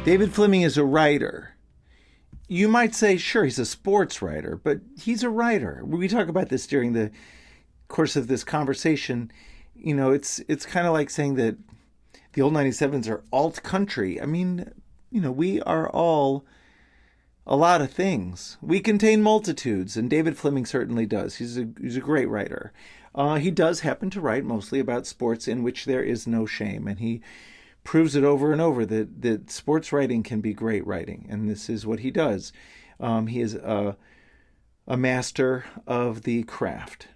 David Fleming is a writer. You might say, sure, he's a sports writer, but he's a writer. We talk about this during the course of this conversation. It's kind of like saying that the old 97s are alt country. I mean, we are all a lot of things. We contain multitudes, and David Fleming certainly does. He's a great writer. He does happen to write mostly about sports in which there is no shame, and he proves it over and over that sports writing can be great writing, and this is what he does. He is a master of the craft,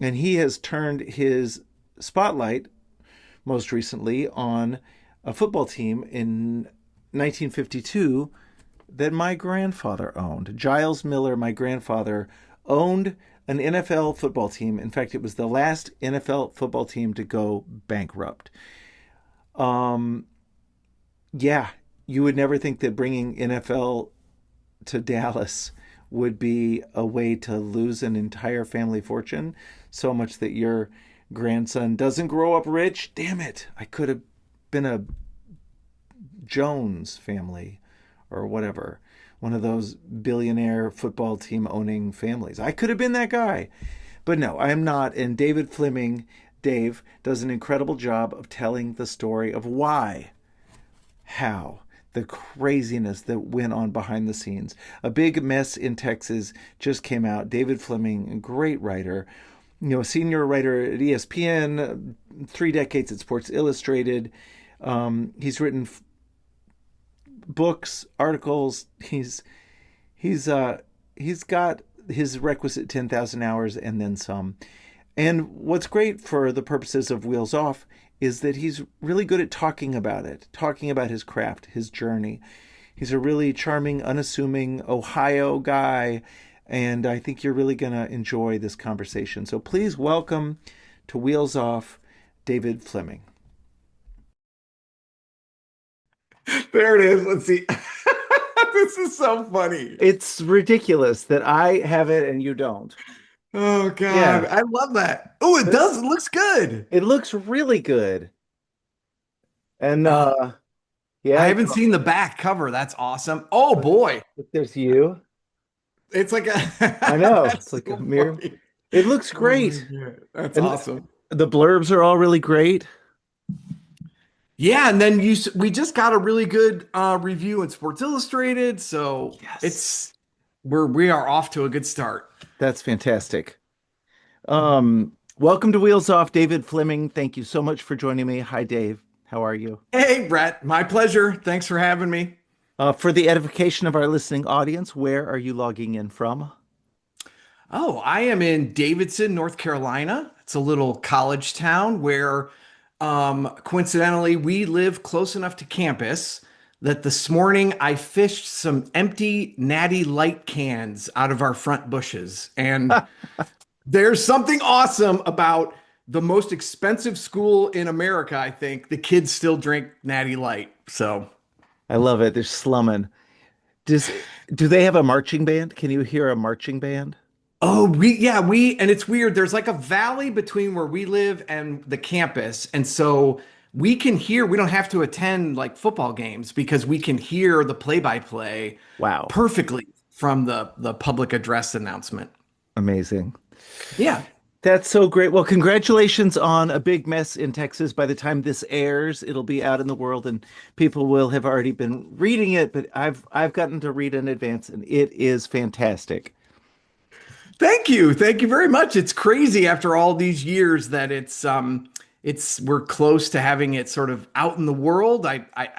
and he has turned his spotlight most recently on a football team in 1952 that my grandfather owned. Giles Miller, my grandfather, owned an NFL football team. In fact, it was the last NFL football team to go bankrupt. Yeah, you would never think that bringing NFL to Dallas would be a way to lose an entire family fortune, so much that your grandson doesn't grow up rich. Damn it. I could have been a Jones family or whatever, one of those billionaire football team owning families. I could have been that guy. But no, I am not. And David Fleming, Dave, does an incredible job of telling the story of why, how, the craziness that went on behind the scenes. A Big Mess in Texas just came out. David Fleming, a great writer, a senior writer at ESPN, 3 decades at Sports Illustrated. He's written books, articles. He's got his requisite 10,000 hours and then some. And what's great for the purposes of Wheels Off is that he's really good at talking about it, talking about his craft, his journey. He's a really charming, unassuming Ohio guy, and I think you're really going to enjoy this conversation. So please welcome to Wheels Off, David Fleming. There it is. Let's see. This is so funny. It's ridiculous that I have it and you don't. Oh God, Yeah. I love that. Oh, it does. It looks good. It looks really good. And I yeah, haven't seen the back cover. That's awesome. Oh boy, there's you. it's like a. I know. It's That's like a so mirror. funny. It looks Oh my great. God. That's And awesome. the blurbs are all really great. Yeah, and then we just got a really good review in Sports Illustrated, so Yes. we are off to a good start. That's fantastic. Welcome to Wheels Off, David Fleming. Thank you so much for joining me. Hi, Dave. How are you? Hey, Rhett, my pleasure. Thanks for having me. For the edification of our listening audience, where are you logging in from? Oh, I am in Davidson, North Carolina. It's a little college town where, coincidentally, we live close enough to campus that this morning I fished some empty Natty Light cans out of our front bushes. And there's something awesome about the most expensive school in America, I think. The kids still drink Natty Light. So, I love it. They're slumming. Does do they have a marching band? Can you hear a marching band? oh, and it's weird. There's like a valley between where we live and the campus. And so we don't have to attend like football games because we can hear the play-by-play Wow. perfectly from the public address announcement. Amazing. Yeah. That's so great. Well, congratulations on A Big Mess in Texas. By the time this airs, it'll be out in the world and people will have already been reading it, but I've gotten to read in advance and it is fantastic. Thank you. Thank you very much. It's crazy after all these years that it's we're close to having it sort of out in the world. I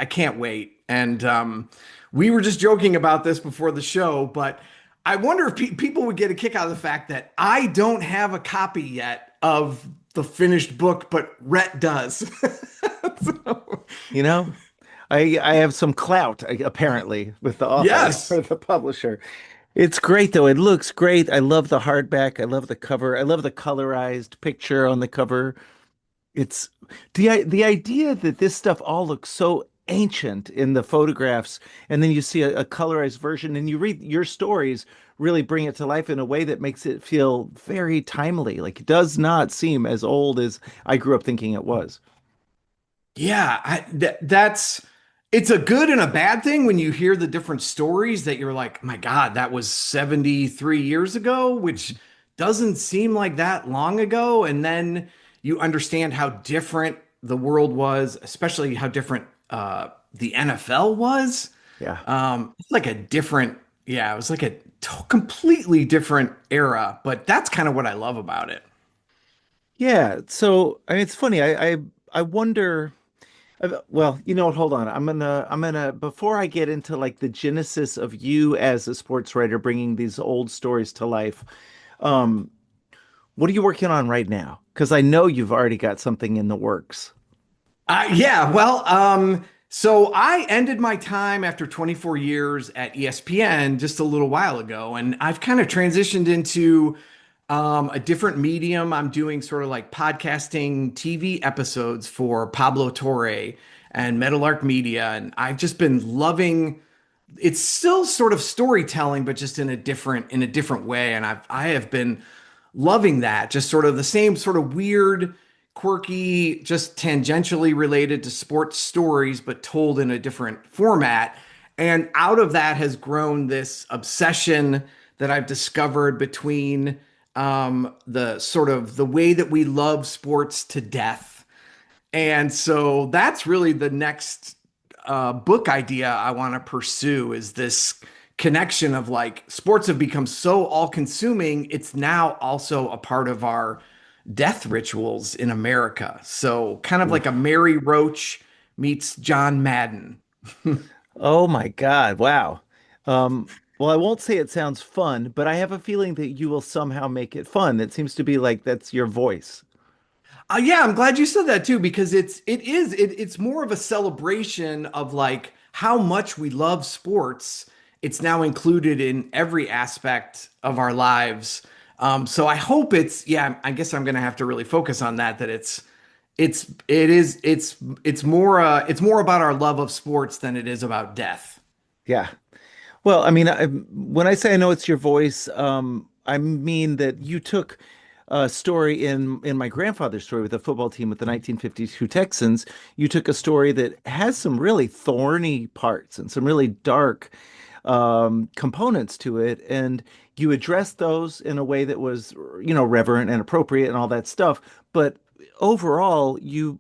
can't wait. And we were just joking about this before the show, but I wonder if people would get a kick out of the fact that I don't have a copy yet of the finished book, but Rhett does. So, You know, I have some clout apparently with the author yes. or the publisher. It's great though. It looks great. I love the hardback. I love the cover. I love the colorized picture on the cover. It's the idea that this stuff all looks so ancient in the photographs, and then you see a colorized version, and you read your stories really bring it to life in a way that makes it feel very timely. Like it does not seem as old as I grew up thinking it was. Yeah, that's It's a good and a bad thing when you hear the different stories that you're like, my God, that was 73 years ago, which doesn't seem like that long ago. And then you understand how different the world was, especially how different the NFL was. Yeah. It's like a different, yeah, it was like a completely different era, but that's kind of what I love about it. Yeah. So I mean, it's funny. I wonder. Well, you know what? Hold on. I'm gonna before I get into like the genesis of you as a sports writer bringing these old stories to life. Um, what are you working on right now? Because I know you've already got something in the works. Yeah, well, so I ended my time after 24 years at ESPN just a little while ago, and I've kind of transitioned into a different medium. I'm doing sort of like podcasting TV episodes for Pablo Torre and Meadowlark Media, and I've just been loving it's still sort of storytelling, but just in a different way. And I have been loving that. Just sort of the same sort of weird, quirky, just tangentially related to sports stories, but told in a different format. And out of that has grown this obsession that I've discovered between the sort of the way that we love sports to death, and so that's really the next book idea I want to pursue is this connection of like sports have become so all consuming. It's now also a part of our death rituals in America. So kind of like a Oof. Mary Roach meets John Madden. Oh my God. Wow. Well, I won't say it sounds fun, but I have a feeling that you will somehow make it fun. It seems to be like that's your voice. Yeah, I'm glad you said that too, because it's more of a celebration of like how much we love sports. It's now included in every aspect of our lives. So I hope yeah, I guess I'm gonna have to really focus on that, that it's more about our love of sports than it is about death. Yeah. Well, I mean, when I say I know it's your voice, I mean that you took a story in my grandfather's story with the football team with the 1952 Texans. You took a story that has some really thorny parts and some really dark components to it, and you addressed those in a way that was, reverent and appropriate and all that stuff. But overall, you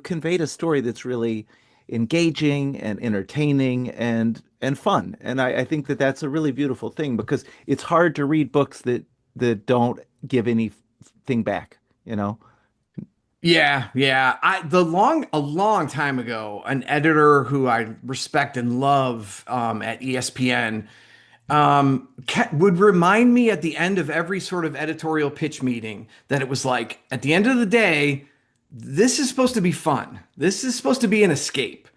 conveyed a story that's really engaging and entertaining and fun. And I think that that's a really beautiful thing because it's hard to read books that don't give anything back, you know? Yeah, yeah. A long time ago, an editor who I respect and love at ESPN would remind me at the end of every sort of editorial pitch meeting that it was like, at the end of the day, this is supposed to be fun. This is supposed to be an escape.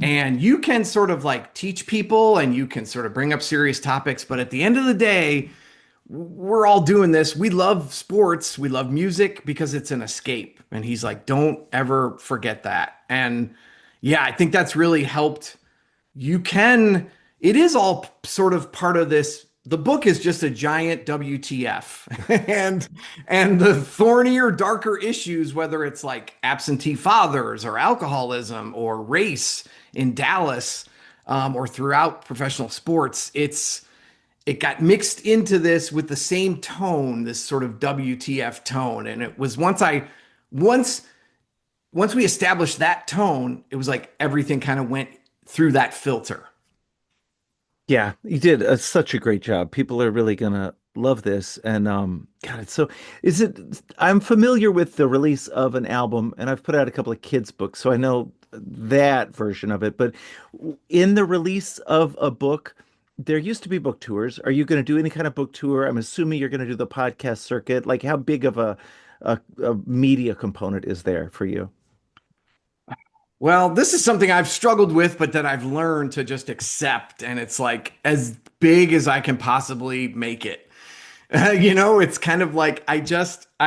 And you can sort of like teach people and you can sort of bring up serious topics, but at the end of the day, we're all doing this. We love sports, we love music because it's an escape. And he's like, don't ever forget that. And yeah, I think that's really helped. You can, it is all sort of part of this. The book is just a giant WTF. And the thornier, darker issues, whether it's like absentee fathers or alcoholism or race in Dallas, or throughout professional sports, it got mixed into this with the same tone, this sort of WTF tone. And it was once once we established that tone, it was like everything kind of went through that filter. Yeah, you did such a great job. People are really gonna love this. And God, it's so is it I'm familiar with the release of an album and I've put out a couple of kids' books, so I know that version of it. But in the release of a book, there used to be book tours. Are you going to do any kind of book tour? I'm assuming you're going to do the podcast circuit. Like, how big of a media component is there for you? Well, this is something I've struggled with, but that I've learned to just accept. And it's like as big as I can possibly make it. It's kind of like I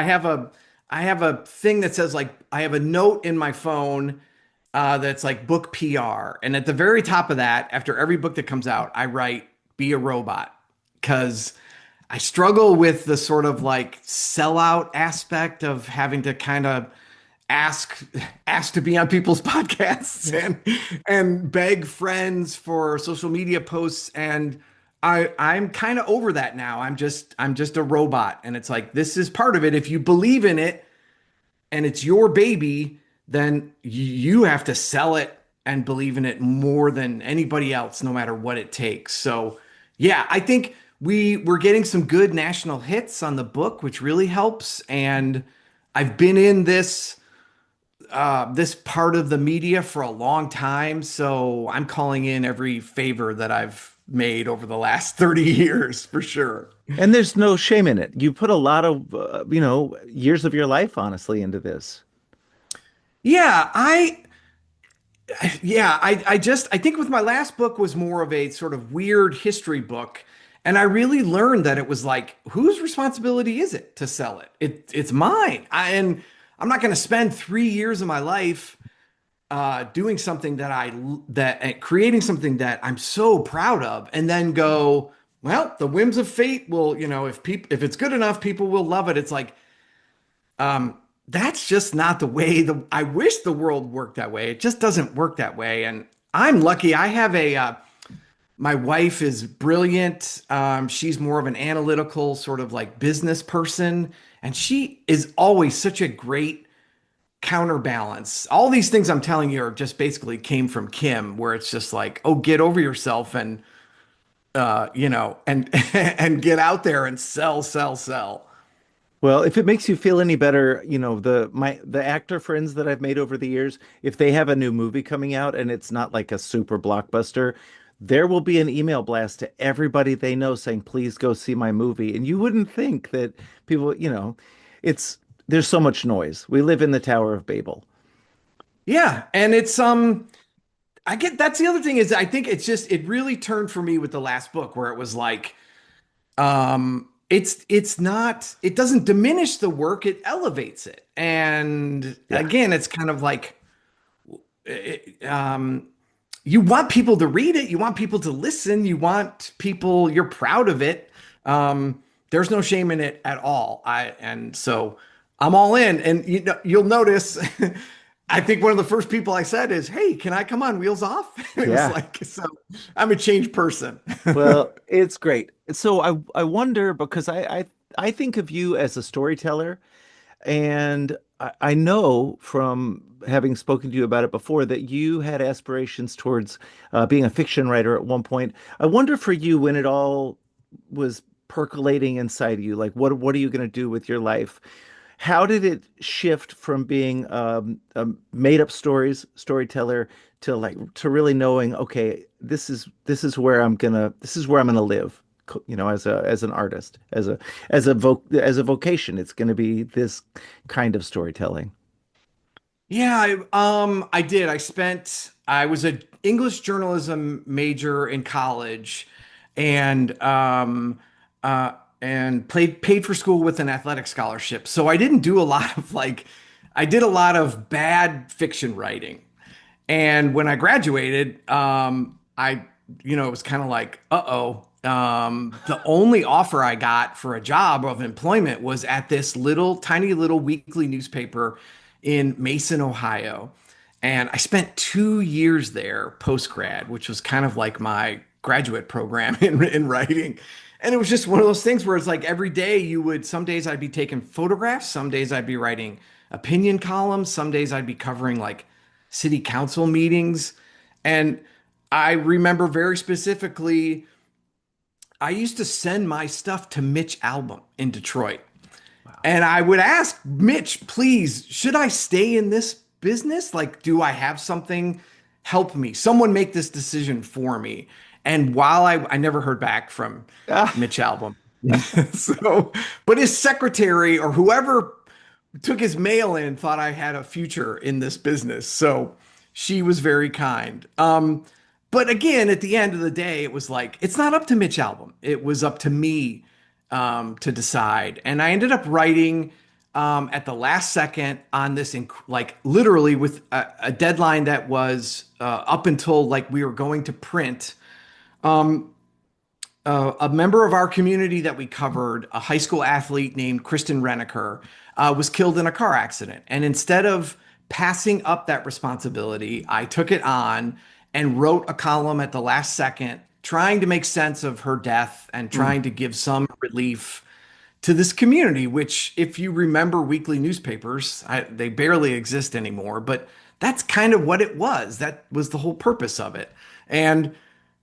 have a thing that says like, I have a note in my phone that's like book PR. And at the very top of that, after every book that comes out, I write, be a robot. Because I struggle with the sort of like sellout aspect of having to kind of ask ask to be on people's podcasts and beg friends for social media posts, and I'm kind of over that now. I'm just a robot, and it's like this is part of it. If you believe in it and it's your baby, then you have to sell it and believe in it more than anybody else, no matter what it takes. So, yeah, I think we're getting some good national hits on the book, which really helps. And I've been in this part of the media for a long time, so I'm calling in every favor that I've made over the last 30 years for sure. And there's no shame in it. You put a lot of, years of your life, honestly, into this. Yeah, I think with my last book was more of a sort of weird history book. And I really learned that it was like, whose responsibility is it to sell it? It's mine. And I'm not going to spend 3 years of my life doing something creating something that I'm so proud of, and then go, well, the whims of fate will, if it's good enough, people will love it. It's like, that's just not the way I wish the world worked that way. It just doesn't work that way. And I'm lucky. I have my wife is brilliant. She's more of an analytical sort of like business person. And she is always such a great counterbalance. All these things I'm telling you are just basically came from Kim, where it's just like, oh, get over yourself and, and, and get out there and sell, sell, sell. Well, if it makes you feel any better, the actor friends that I've made over the years, if they have a new movie coming out and it's not like a super blockbuster, there will be an email blast to everybody they know saying, "Please go see my movie." And you wouldn't think that people, it's there's so much noise. We live in the Tower of Babel. Yeah. And I get that's the other thing is I think it really turned for me with the last book where it was like, it's not, it doesn't diminish the work, it elevates it. And Yeah. again, it's kind of like, it, you want people to read it, you want people to listen, you're proud of it. There's no shame in it at all. And so I'm all in. And you'll notice, I think one of the first people I said is, "Hey, can I come on Wheels Off?" It was Yeah. like, so I'm a changed person. Well, it's great. So I wonder because I think of you as a storyteller. And I know from having spoken to you about it before that you had aspirations towards being a fiction writer at one point. I wonder for you when it all was percolating inside of you, like what are you going to do with your life? How did it shift from being a made up storyteller to really knowing, okay, this is where I'm gonna live, as an artist, as a vocation. It's going to be this kind of storytelling. Yeah, I did. I was a English journalism major in college, and paid for school with an athletic scholarship. So I didn't do a lot of I did a lot of bad fiction writing. And when I graduated, it was kind of like, uh-oh. The only offer I got for a job of employment was at this tiny little weekly newspaper in Mason, Ohio. And I spent 2 years there post grad, which was kind of like my graduate program in writing. And it was just one of those things where it's like every day some days I'd be taking photographs, some days I'd be writing opinion columns, some days I'd be covering like city council meetings. And I remember very specifically, I used to send my stuff to Mitch Albom in Detroit. Wow. And I would ask Mitch, please, should I stay in this business? Like, do I have something? Help me. Someone make this decision for me. And while I never heard back from Ah, Mitch Albom. So, but his secretary or whoever took his mail in thought I had a future in this business. So she was very kind. But again, at the end of the day, it was like, it's not up to Mitch Albom. It was up to me to decide. And I ended up writing at the last second on this, like literally with a deadline that was up until like we were going to print. a member of our community that we covered, a high school athlete named Kristen Reneker, was killed in a car accident. And instead of passing up that responsibility, I took it on and wrote a column at the last second, trying to make sense of her death and Mm. trying to give some relief to this community, which, if you remember weekly newspapers, they barely exist anymore, but that's kind of what it was. That was the whole purpose of it. And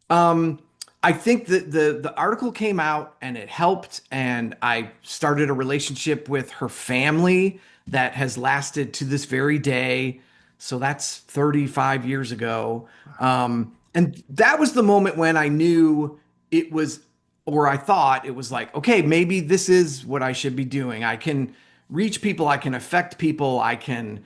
um, I think that the article came out and it helped, and I started a relationship with her family that has lasted to this very day. So that's 35 years ago. And that was the moment when I knew it was, or I thought it was like, okay, maybe this is what I should be doing. I can reach people, I can affect people, I'm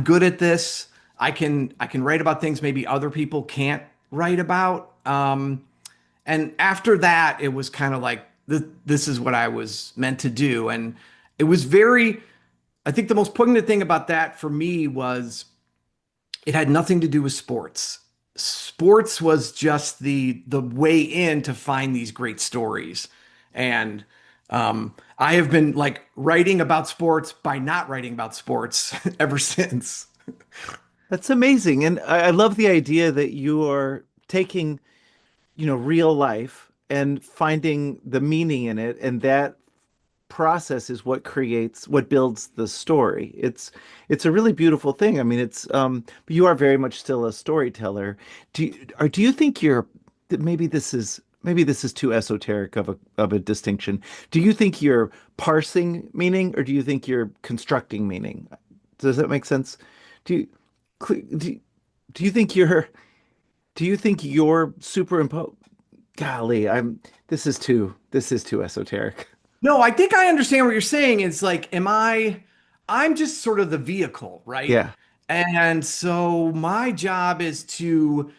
good at this. I can write about things maybe other people can't write about. And after that, it was kind of like this is what I was meant to do. And it was very, I think the most poignant thing about that for me was it had nothing to do with sports. Sports was just the way in to find these great stories. And I have been like writing about sports by not writing about sports ever since. That's amazing. And I love the idea that you are taking, real life and finding the meaning in it. And that process is what builds the story. It's a really beautiful thing. I mean, but you are very much still a storyteller. Do you think that maybe this is too esoteric of a distinction. Do you think you're parsing meaning or do you think you're constructing meaning? Does that make sense? Do you do you, do you think you're superimposed? Golly, this is too esoteric. No, I think I understand what you're saying. It's like, I'm just sort of the vehicle, right? Yeah. And so my job is to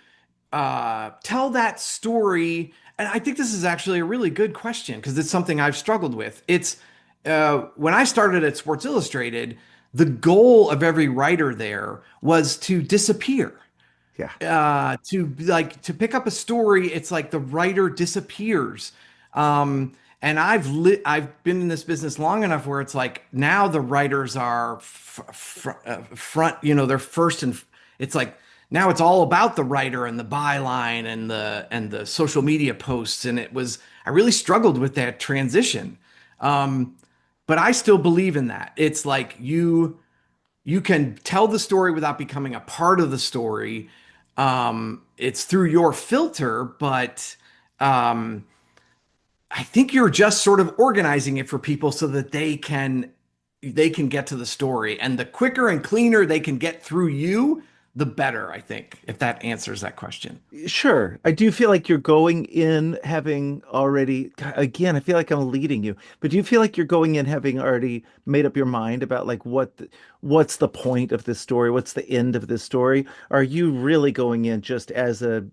tell that story. And I think this is actually a really good question because it's something I've struggled with. It's when I started at Sports Illustrated, the goal of every writer there was to disappear, Yeah. to pick up a story. It's like the writer disappears. And I've been in this business long enough where it's like now the writers are front, they're first, and it's like now it's all about the writer and the byline and the social media posts. And I really struggled with that transition. Um, but I still believe in that. It's like you can tell the story without becoming a part of the story. It's through your filter, but I think you're just sort of organizing it for people so that they can get to the story. And the quicker and cleaner they can get through you, the better, I think, if that answers that question. Sure. I do feel like you're going in having already, again, I feel like I'm leading you, but do you feel like you're going in having already made up your mind about like what's the point of this story? What's the end of this story? Are you really going in just as a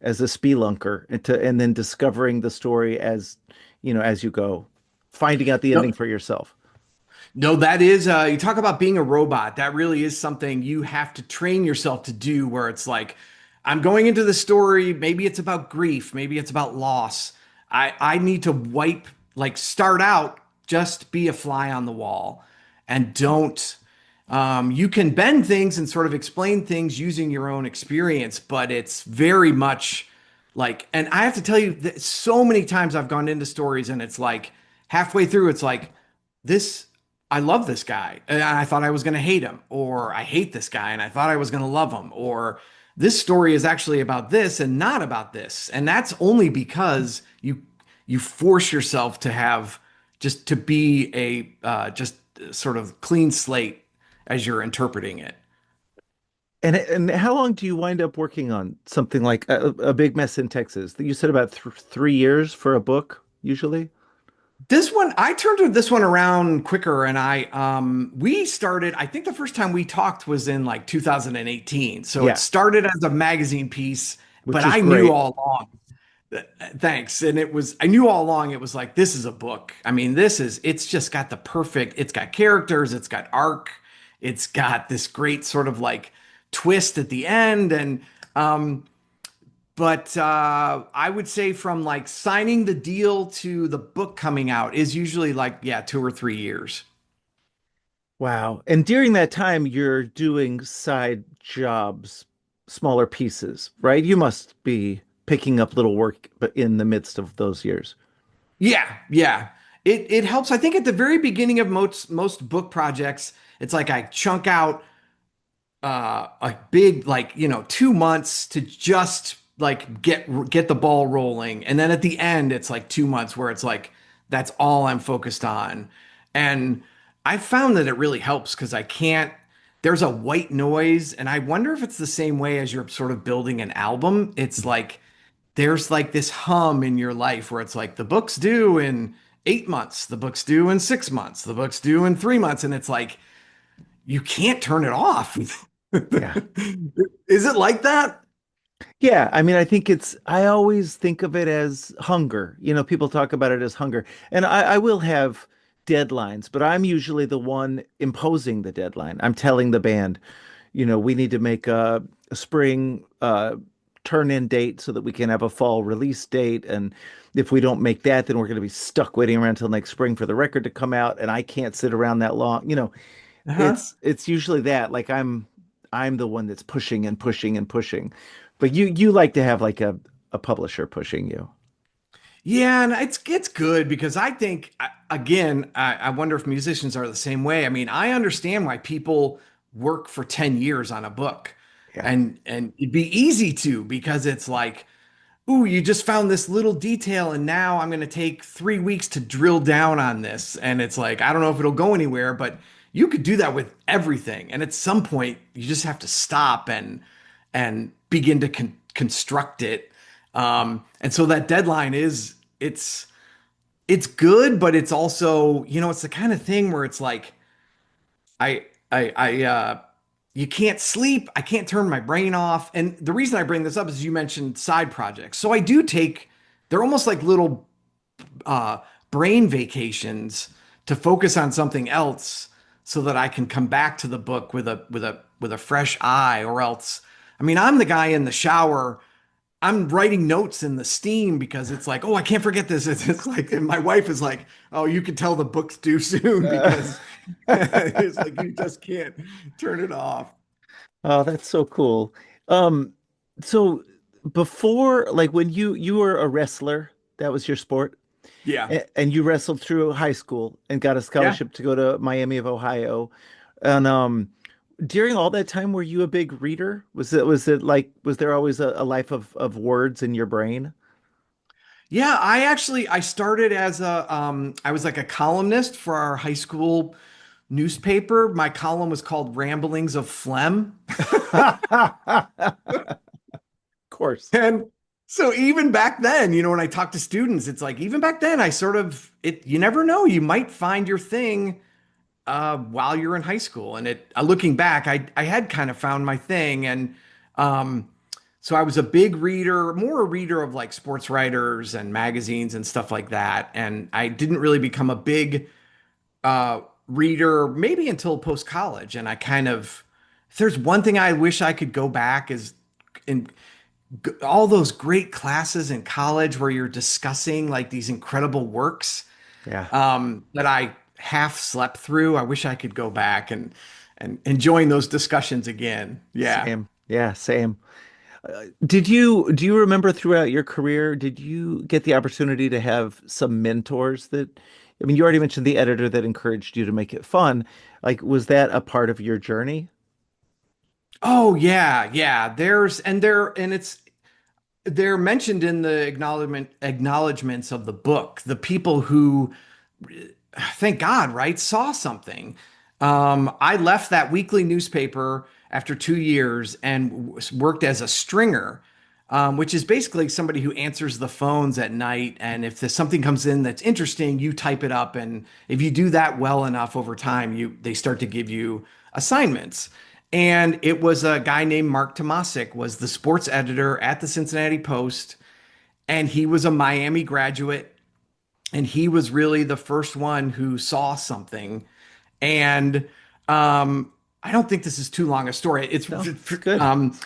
spelunker and then discovering the story as you go, finding out the No, ending for yourself? no, that is, you talk about being a robot. That really is something you have to train yourself to do, where it's like, I'm going into the story. Maybe it's about grief. Maybe it's about loss. I need to start out, just be a fly on the wall and don't, you can bend things and sort of explain things using your own experience, but it's very much like, and I have to tell you that so many times I've gone into stories and it's like halfway through, it's like, this I love this guy and I thought I was going to hate him, or I hate this guy and I thought I was going to love him, or this story is actually about this and not about this. And that's only because you force yourself to have, just to be a just sort of clean slate as you're interpreting it. And how long do you wind up working on something like a big mess in Texas? You said about 3 years for a book, usually. This one, I turned this one around quicker, and we started, I think the first time we talked was in like 2018. So it Yeah, started as a magazine piece, but which is I knew great. all along. Thanks. And I knew all along it was like, this is a book. I mean, it's just got it's got characters, it's got arc, it's got this great sort of like twist at the end. And, um, But I would say from like signing the deal to the book coming out is usually like, yeah, 2 or 3 years. Wow. And during that time, you're doing side jobs, smaller pieces, right? You must be picking up little work but in the midst of those years. Yeah, yeah. It helps. I think at the very beginning of most book projects, it's like I chunk out a big like 2 months to just like get the ball rolling, and then at the end it's like 2 months where it's like that's all I'm focused on. And I found that it really helps because I can't there's a white noise, and I wonder if it's the same way as you're sort of building an album. It's like there's like this hum in your life where it's like the book's due in 8 months, the book's due in 6 months, the book's due in 3 months, and it's like you can't turn it off. Yeah. Is it like that? Yeah, I mean, I think I always think of it as hunger. People talk about it as hunger. And I will have deadlines, but I'm usually the one imposing the deadline. I'm telling the band, we need to make a spring turn-in date so that we can have a fall release date. And if we don't make that, then we're going to be stuck waiting around till next spring for the record to come out, and I can't sit around that long. Uh-huh. It's usually that. Like I'm the one that's pushing and pushing and pushing. But you like to have like a publisher pushing you. Yeah, and it's good because I think again, I wonder if musicians are the same way. I mean, I understand why people work for 10 years on a book. Yeah. And it'd be easy to because it's like, ooh, you just found this little detail and now I'm going to take 3 weeks to drill down on this. And it's like, I don't know if it'll go anywhere, but you could do that with everything. And at some point, you just have to stop and begin to construct it. And so that deadline it's good, but it's also, it's the kind of thing where it's like, I you can't sleep. I can't turn my brain off. And the reason I bring this up is you mentioned side projects. So I do take, they're almost like little uh, brain vacations to focus on something else so that I can come back to the book with a fresh eye, or else, I mean, I'm the guy in the shower. I'm writing notes in the steam because it's like, oh, I can't forget this. It's like, and my wife is like, oh, you can tell the book's due soon Uh, because it's like you just can't turn it off. oh, that's so cool. Um, so before, like when you were a wrestler, that was your sport, Yeah. and you wrestled through high school and got a Yeah. scholarship to go to Miami of Ohio. And during all that time, were you a big reader? Was it like was there always a life of words in your brain? Yeah, I started as I was like a columnist for our high school newspaper. My column was called Ramblings of Phlegm. Of course. And so even back then, when I talk to students, it's like even back then I sort of it you never know, you might find your thing while you're in high school. And looking back, I had kind of found my thing. And um, so I was a big reader, more a reader of like sports writers and magazines and stuff like that. And I didn't really become a big reader maybe until post college. And I kind of, if there's one thing I wish I could go back is in all those great classes in college where you're discussing like these incredible works Yeah. that I half slept through. I wish I could go back and join those discussions again. Yeah. Same. Yeah, same. Do you remember throughout your career, did you get the opportunity to have some mentors I mean, you already mentioned the editor that encouraged you to make it fun. Like, was that a part of your journey? Oh yeah, yeah. And they're mentioned in the acknowledgments of the book. The people who, thank God, right, saw something. I left that weekly newspaper after 2 years and worked as a stringer, which is basically somebody who answers the phones at night. And if there's something comes in that's interesting, you type it up. And if you do that well enough over time, they start to give you assignments. And it was a guy named Mark Tomasic was the sports editor at the Cincinnati Post, and he was a Miami graduate, and he was really the first one who saw something. And I don't think this is too long a story. It's No, it's good. um,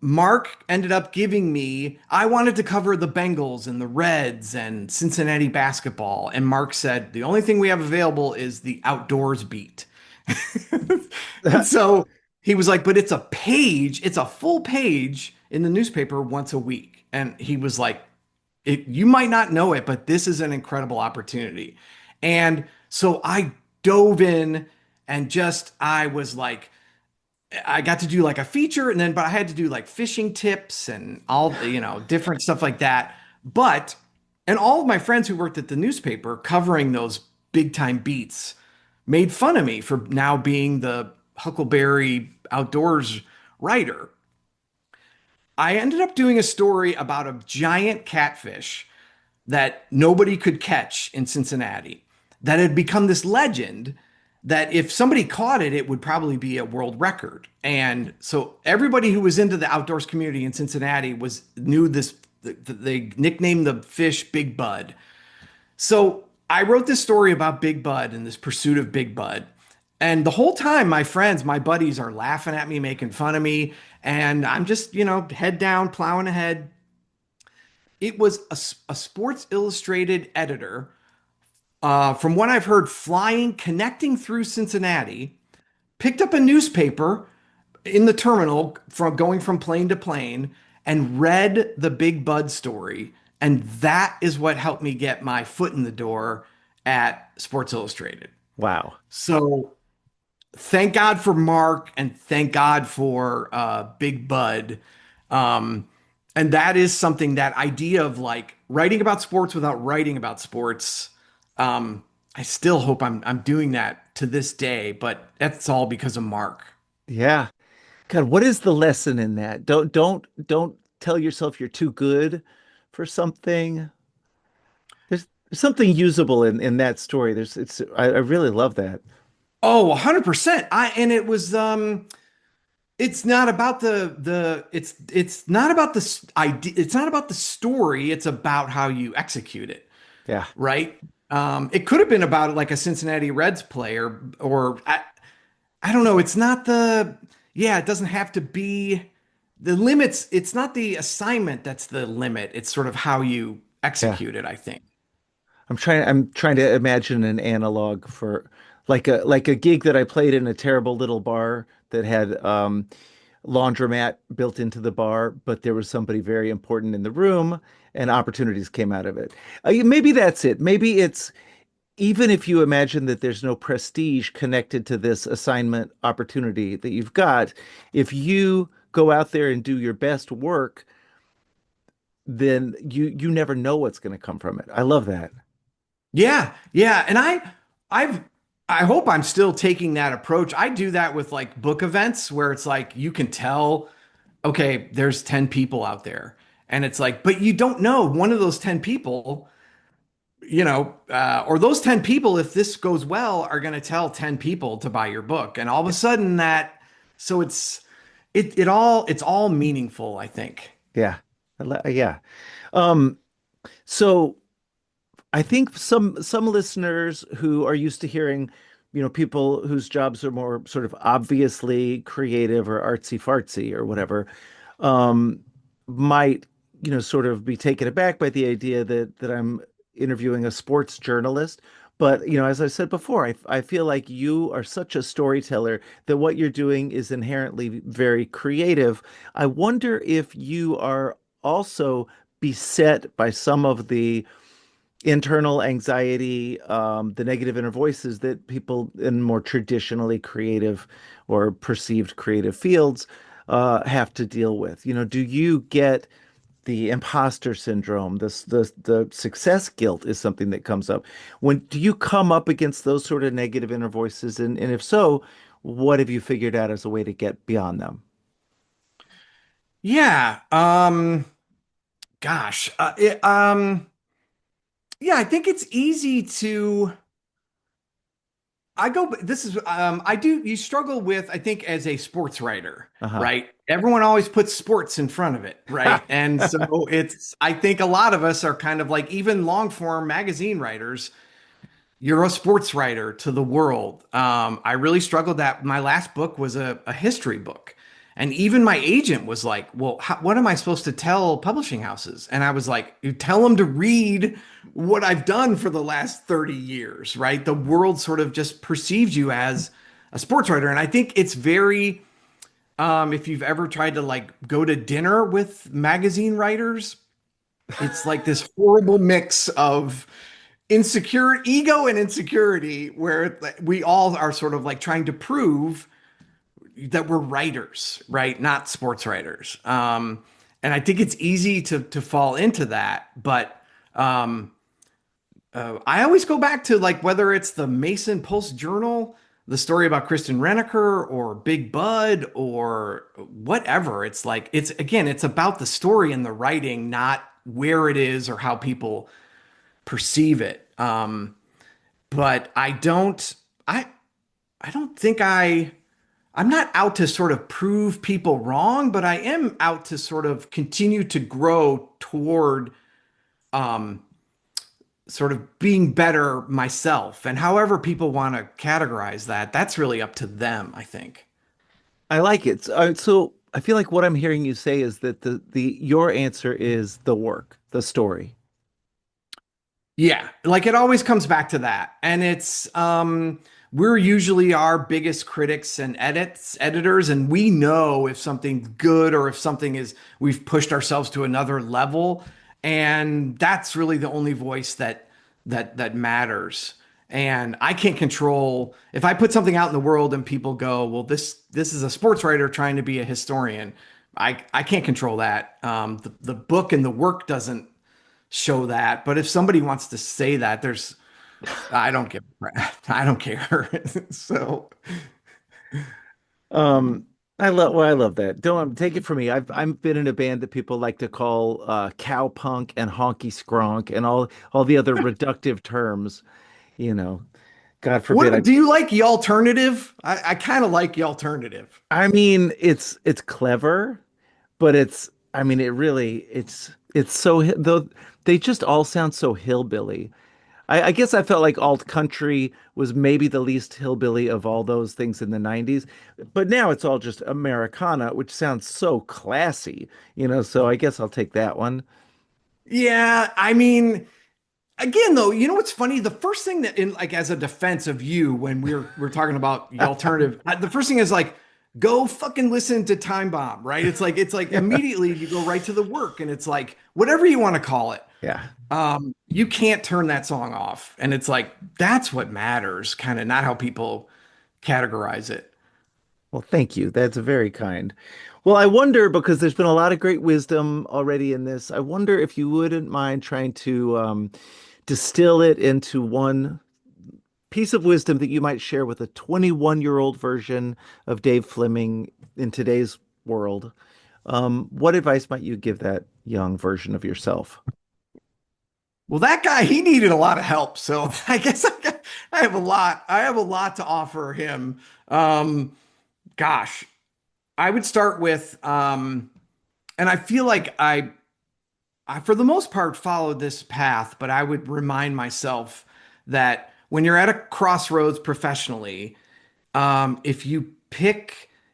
Mark ended up giving me, I wanted to cover the Bengals and the Reds and Cincinnati basketball. And Mark said, the only thing we have available is the outdoors beat. And so he was like, but it's a page, it's a full page in the newspaper once a week. And he was like, you might not know it, but this is an incredible opportunity. And so I dove in and I was like, I got to do like a feature and then, but I had to do like fishing tips and all, different stuff like that. But, and all of my friends who worked at the newspaper covering those big time beats made fun of me for now being the Huckleberry outdoors writer. I ended up doing a story about a giant catfish that nobody could catch in Cincinnati that had become this legend that if somebody caught it, it would probably be a world record. And so everybody who was into the outdoors community in Cincinnati knew this. They nicknamed the fish Big Bud. So I wrote this story about Big Bud and this pursuit of Big Bud. And the whole time, my friends, my buddies are laughing at me, making fun of me. And I'm just, head down, plowing ahead. It was a Sports Illustrated editor, from what I've heard, connecting through Cincinnati, picked up a newspaper in the terminal from going from plane to plane and read the Big Bud story. And that is what helped me get my foot in the door at Sports Illustrated. Wow. So thank God for Mark and thank God for Big Bud. Um, and that is something, that idea of like writing about sports without writing about sports. I still hope I'm doing that to this day, but that's all because of Mark. Yeah. God, what is the lesson in that? Don't tell yourself you're too good for something. There's something usable in that story. I really love that. Oh, 100%. And it was it's not about it's not about the idea, it's not about the story, it's about how you execute it, Yeah. right? It could have been about like a Cincinnati Reds player, or I don't know. It's not yeah, it doesn't have to be the limits. It's not the assignment that's the limit. It's sort of how you Yeah. execute it, I think. I'm trying to imagine an analog for like a gig that I played in a terrible little bar that had laundromat built into the bar, but there was somebody very important in the room and opportunities came out of it. Maybe that's it. Maybe it's even if you imagine that there's no prestige connected to this assignment opportunity that you've got, if you go out there and do your best work, then you never know what's going to come from it. I love that. Yeah, yeah. And I've, I hope I'm still taking that approach. I do that with like book events where it's like you can tell, okay, there's 10 people out there. And it's like, but you don't know one of those 10 people, or those 10 people, if this goes well, are going to tell 10 people to buy your book. And all of a sudden so it's all meaningful, I think. Yeah. Yeah. Um, so I think some listeners who are used to hearing, people whose jobs are more sort of obviously creative or artsy fartsy or whatever, um, might, sort of be taken aback by the idea that I'm interviewing a sports journalist. But, as I said before, I feel like you are such a storyteller that what you're doing is inherently very creative. I wonder if you are also beset by some of the internal anxiety, the negative inner voices that people in more traditionally creative or perceived creative fields have to deal with. Do you get the imposter syndrome? The success guilt is something that comes up. When do you come up against those sort of negative inner voices? And if so, what have you figured out as a way to get beyond them? Yeah. Gosh. Yeah, I think it's easy to. This is, I do, you struggle with, I think, as a sports writer, Uh-huh. right? Everyone always puts sports in front of it, right? And so I think a lot of us are kind of like, even long form magazine writers, you're a sports writer to the world. I really struggled that my last book was a history book. And even my agent was like, well, what am I supposed to tell publishing houses? And I was like, you tell them to read what I've done for the last 30 years, right? The world sort of just perceives you as a sports writer. And I think it's very, if you've ever tried to like go to dinner with magazine writers, it's like this horrible mix of insecure ego and insecurity where we all are sort of like trying to prove that we're writers, right? Not sports writers. And I think it's easy to fall into that. But I always go back to like whether it's the Mason Post Journal, the story about Kristen Renaker, or Big Bud, or whatever. It's like it's again, it's about the story and the writing, not where it is or how people perceive it. But I I don't think I'm not out to sort of prove people wrong, but I am out to sort of continue to grow toward um, sort of being better myself. And however people want to categorize that, that's really up to them, I think. I like it. So I feel like what I'm hearing you say is that the your answer is the work, the story. Yeah, like it always comes back to that. And it's we're usually our biggest critics and editors, and we know if something's good or if something is we've pushed ourselves to another level. And that's really the only voice that matters. And I can't control if I put something out in the world and people go, well, this is a sports writer trying to be a historian. I can't control that. The book and the work doesn't show that. But if somebody wants to say that, I don't give a crap. I don't care. So Um, I love that. Don't take it from me. I've been in a band that people like to call cowpunk and honky skronk and all the other reductive terms. You know, God forbid. what do you like the alternative? I kind of like the alternative. I mean, it's clever, but I mean, it's so though they just all sound so hillbilly. I guess I felt like alt country was maybe the least hillbilly of all those things in the 90s, but now it's all just Americana, which sounds so classy, so I guess I'll take that one. Yeah, I mean, again though, you know what's funny? The first thing that in like as a defense of you when we're talking about the alternative, the first thing is like go fucking listen to Time Bomb, right? It's like immediately you go right to the work and it's like whatever you want to call it. Yeah. You can't turn that song off. And it's like that's what matters, kind of not how people categorize it. Well, thank you. That's very kind. Well, I wonder because there's been a lot of great wisdom already in this. I wonder if you wouldn't mind trying to distill it into one piece of wisdom that you might share with a 21-year-old version of Dave Fleming in today's world. What advice might you give that young version of yourself? Well, that guy, he needed a lot of help. So I guess I have a lot to offer him. Gosh, I would start with, and I feel like I, for the most part, followed this path, but I would remind myself that when you're at a crossroads professionally, if you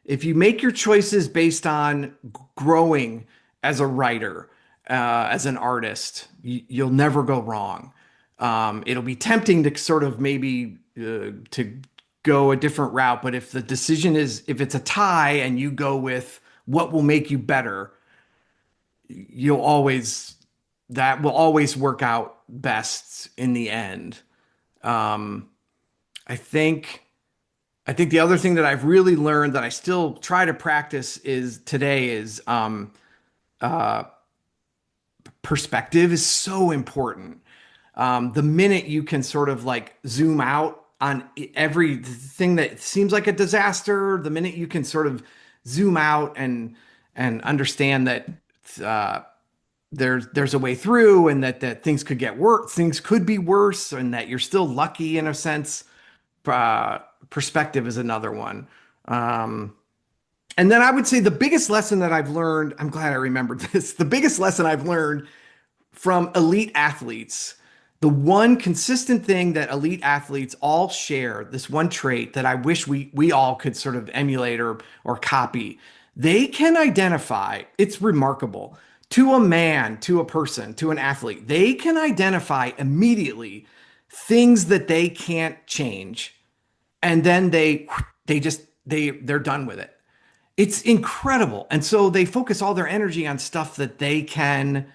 if you make your choices based on growing as a writer, as an artist, you'll never go wrong. It'll be tempting to sort of maybe to go a different route, but if the decision is if it's a tie and you go with what will make you better, you'll always that will always work out best in the end. Um, I think. I think the other thing that I've really learned that I still try to practice is today is uh, perspective is so important. The minute you can sort of like zoom out on everything that seems like a disaster, the minute you can sort of zoom out and understand that uh, there's a way through and that things could get worse, things could be worse, and that you're still lucky in a sense. Uh, Perspective is another one. Um, and then I would say the biggest lesson that I've learned, I'm glad I remembered this. The biggest lesson I've learned from elite athletes, the one consistent thing that elite athletes all share, this one trait that I wish we all could sort of emulate or copy. They can identify, it's remarkable, to a man, to a person, to an athlete. They can identify immediately things that they can't change, and then they're done with it. It's incredible. And so they focus all their energy on stuff that they can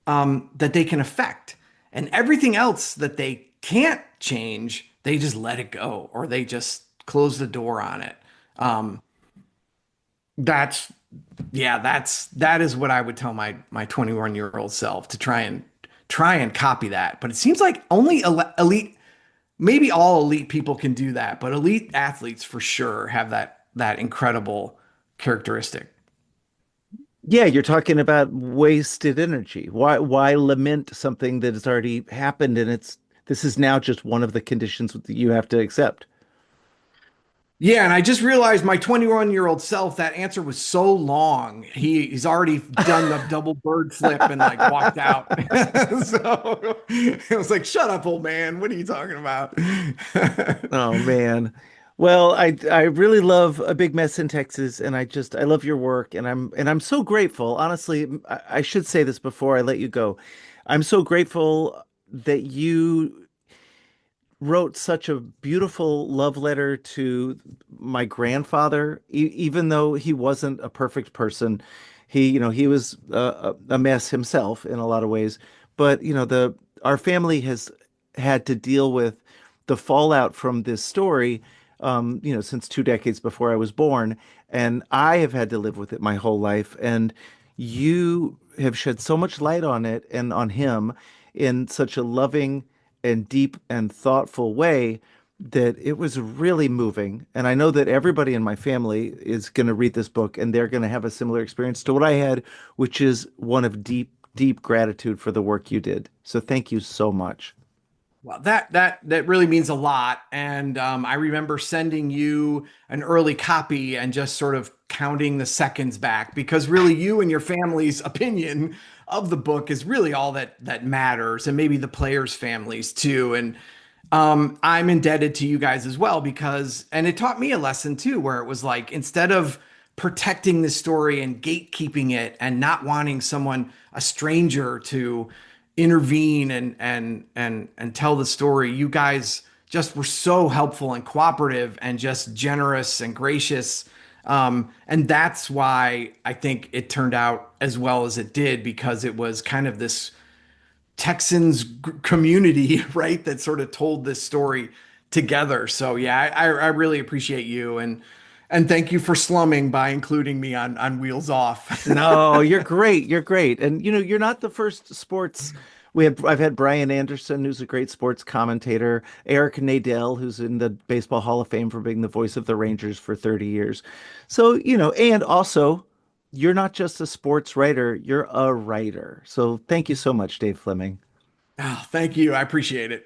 affect. And everything else that they can't change, they just let it go or they just close the door on it. Um, that's that is what I would tell my 21-year-old self to try and copy that. But it seems like only elite, maybe all elite people can do that, but elite athletes for sure have that incredible characteristic. Yeah, you're talking about wasted energy. Why lament something that has already happened and it's this is now just one of the conditions that you have to accept. Yeah, and I just realized my 21-year-old self, that answer was so long. He's already done the double bird flip and like walked out. So it was like, shut up, old man. What are you talking about? Oh man. Well, I really love A Big Mess in Texas, and I love your work, and I'm so grateful. Honestly, I should say this before I let you go. I'm so grateful that you wrote such a beautiful love letter to my grandfather, even though he wasn't a perfect person. He was a mess himself in a lot of ways. But, the our family has had to deal with the fallout from this story, since 2 decades before I was born. And I have had to live with it my whole life. And you have shed so much light on it and on him in such a loving and deep and thoughtful way that it was really moving. And I know that everybody in my family is going to read this book and they're going to have a similar experience to what I had, which is one of deep, deep gratitude for the work you did. So thank you so much. Well, that really means a lot. And I remember sending you an early copy and just sort of counting the seconds back because really you and your family's opinion of the book is really all that matters, and maybe the players' families too. And I'm indebted to you guys as well because, and it taught me a lesson too, where it was like instead of protecting the story and gatekeeping it and not wanting someone, a stranger, to intervene and tell the story, you guys just were so helpful and cooperative and just generous and gracious. And that's why I think it turned out as well as it did, because it was kind of this Texans community, right, that sort of told this story together. So yeah, I really appreciate you, and thank you for slumming by including me on Wheels Off. No, you're great. You're great. And you're not the first sports. I've had Brian Anderson, who's a great sports commentator, Eric Nadel, who's in the Baseball Hall of Fame for being the voice of the Rangers for 30 years. So, and also you're not just a sports writer, you're a writer. So thank you so much, Dave Fleming. Oh, thank you. I appreciate it.